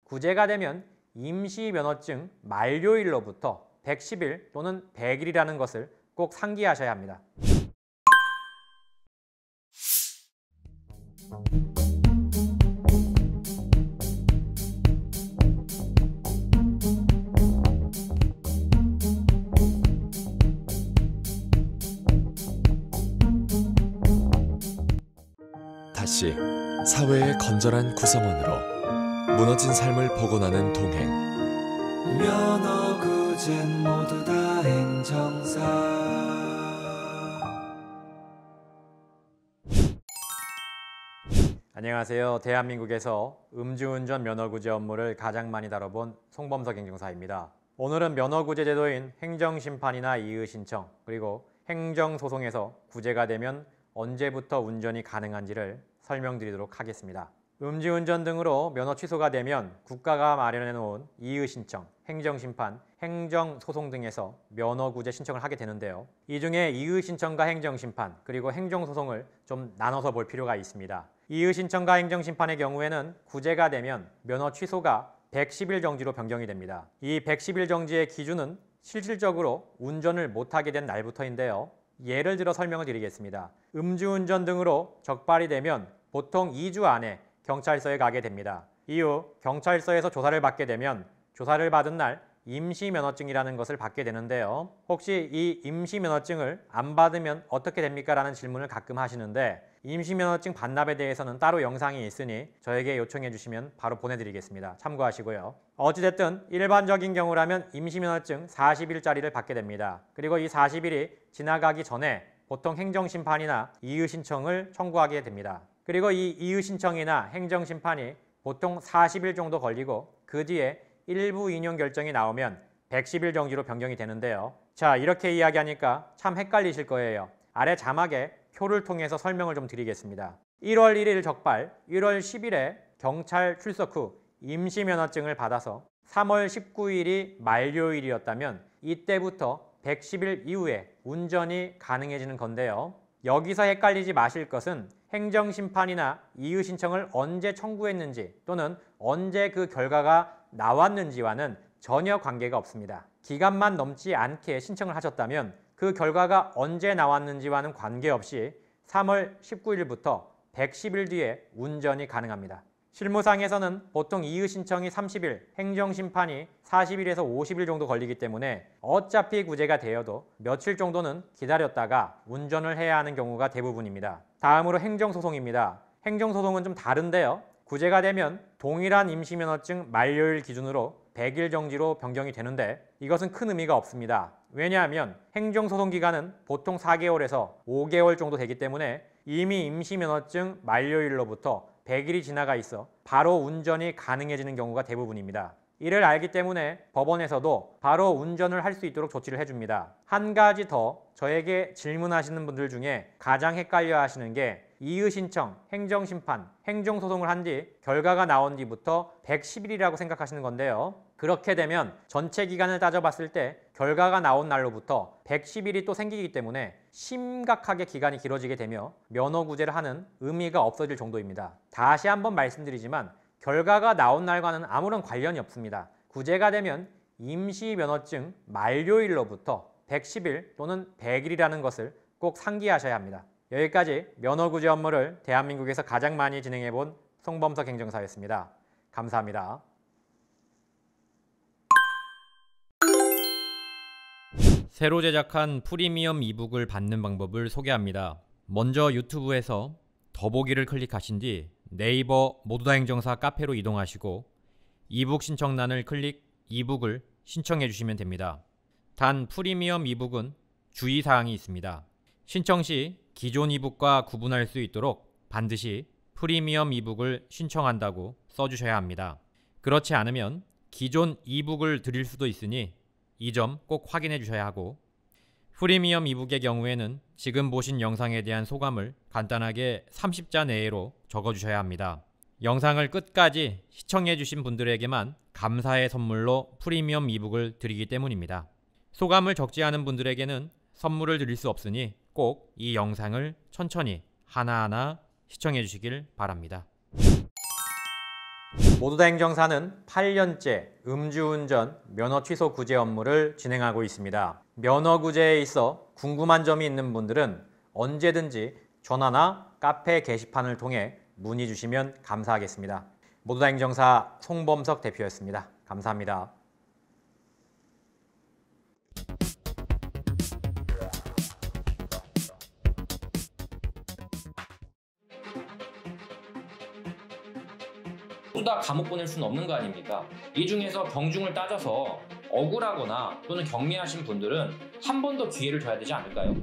구제가 되면 임시 면허증 만료일로부터 110일 또는 100일이라는 것을 꼭 상기하셔야 합니다. 다시 사회의 건전한 구성원으로 무너진 삶을 복원하는 동행. 면허구젠 모두 다 행정사. 안녕하세요. 대한민국에서 음주운전 면허구제 업무를 가장 많이 다뤄본 송범석 행정사입니다. 오늘은 면허구제 제도인 행정심판이나 이의신청 그리고 행정소송에서 구제가 되면 언제부터 운전이 가능한지를 설명드리도록 하겠습니다. 음주운전 등으로 면허 취소가 되면 국가가 마련해 놓은 이의신청, 행정심판, 행정소송 등에서 면허구제 신청을 하게 되는데요. 이 중에 이의신청과 행정심판, 그리고 행정소송을 좀 나눠서 볼 필요가 있습니다. 이의신청과 행정심판의 경우에는 구제가 되면 면허 취소가 110일 정지로 변경이 됩니다. 이 110일 정지의 기준은 실질적으로 운전을 못하게 된 날부터인데요. 예를 들어 설명을 드리겠습니다. 음주운전 등으로 적발이 되면 보통 2주 안에 경찰서에 가게 됩니다. 이후 경찰서에서 조사를 받게 되면 조사를 받은 날 임시면허증이라는 것을 받게 되는데요. 혹시 이 임시면허증을 안 받으면 어떻게 됩니까? 라는 질문을 가끔 하시는데 임시면허증 반납에 대해서는 따로 영상이 있으니 저에게 요청해 주시면 바로 보내드리겠습니다. 참고하시고요. 어찌됐든 일반적인 경우라면 임시면허증 40일짜리를 받게 됩니다. 그리고 이 40일이 지나가기 전에 보통 행정심판이나 이의신청을 청구하게 됩니다. 그리고 이 이의신청이나 행정심판이 보통 40일 정도 걸리고 그 뒤에 일부 인용 결정이 나오면 110일 정지로 변경이 되는데요. 자, 이렇게 이야기하니까 참 헷갈리실 거예요. 아래 자막에 표를 통해서 설명을 좀 드리겠습니다. 1월 1일 적발, 1월 10일에 경찰 출석 후 임시면허증을 받아서 3월 19일이 만료일이었다면 이때부터 110일 이후에 운전이 가능해지는 건데요. 여기서 헷갈리지 마실 것은 행정심판이나 이의신청을 언제 청구했는지 또는 언제 그 결과가 나왔는지와는 전혀 관계가 없습니다. 기간만 넘지 않게 신청을 하셨다면 그 결과가 언제 나왔는지와는 관계없이 3월 19일부터 110일 뒤에 운전이 가능합니다. 실무상에서는 보통 이의신청이 30일, 행정심판이 40일에서 50일 정도 걸리기 때문에 어차피 구제가 되어도 며칠 정도는 기다렸다가 운전을 해야 하는 경우가 대부분입니다. 다음으로 행정소송입니다. 행정소송은 좀 다른데요. 구제가 되면 동일한 임시면허증 만료일 기준으로 100일 정지로 변경이 되는데 이것은 큰 의미가 없습니다. 왜냐하면 행정소송 기간은 보통 4개월에서 5개월 정도 되기 때문에 이미 임시면허증 만료일로부터 100일이 지나가 있어 바로 운전이 가능해지는 경우가 대부분입니다. 이를 알기 때문에 법원에서도 바로 운전을 할 수 있도록 조치를 해줍니다. 한 가지 더 저에게 질문하시는 분들 중에 가장 헷갈려 하시는 게 이의신청, 행정심판, 행정소송을 한 뒤 결과가 나온 뒤부터 110일이라고 생각하시는 건데요. 그렇게 되면 전체 기간을 따져봤을 때 결과가 나온 날로부터 110일이 또 생기기 때문에 심각하게 기간이 길어지게 되며 면허구제를 하는 의미가 없어질 정도입니다. 다시 한번 말씀드리지만 결과가 나온 날과는 아무런 관련이 없습니다. 구제가 되면 임시면허증 만료일로부터 110일 또는 100일이라는 것을 꼭 상기하셔야 합니다. 여기까지 면허구제 업무를 대한민국에서 가장 많이 진행해본 송범석 행정사였습니다. 감사합니다. 새로 제작한 프리미엄 이북을 받는 방법을 소개합니다. 먼저 유튜브에서 더보기를 클릭하신 뒤 네이버 모두다 행정사 카페로 이동하시고 이북 신청란을 클릭 이북을 신청해 주시면 됩니다. 단 프리미엄 이북은 주의사항이 있습니다. 신청 시 기존 이북과 구분할 수 있도록 반드시 프리미엄 이북을 신청한다고 써주셔야 합니다. 그렇지 않으면 기존 이북을 드릴 수도 있으니 이 점 꼭 확인해 주셔야 하고, 프리미엄 이북의 경우에는 지금 보신 영상에 대한 소감을 간단하게 30자 내외로 적어주셔야 합니다. 영상을 끝까지 시청해 주신 분들에게만 감사의 선물로 프리미엄 이북을 드리기 때문입니다. 소감을 적지 않은 분들에게는 선물을 드릴 수 없으니 꼭 이 영상을 천천히 하나하나 시청해 주시길 바랍니다. 모두다 행정사는 8년째 음주운전 면허 취소 구제 업무를 진행하고 있습니다. 면허 구제에 있어 궁금한 점이 있는 분들은 언제든지 전화나 카페 게시판을 통해 문의 주시면 감사하겠습니다. 모두다 행정사 송범석 대표였습니다. 감사합니다. 모두 다 감옥 보낼 수는 없는 거 아닙니까? 이 중에서 경중을 따져서 억울하거나 또는 경미하신 분들은 한 번 더 기회를 줘야 되지 않을까요?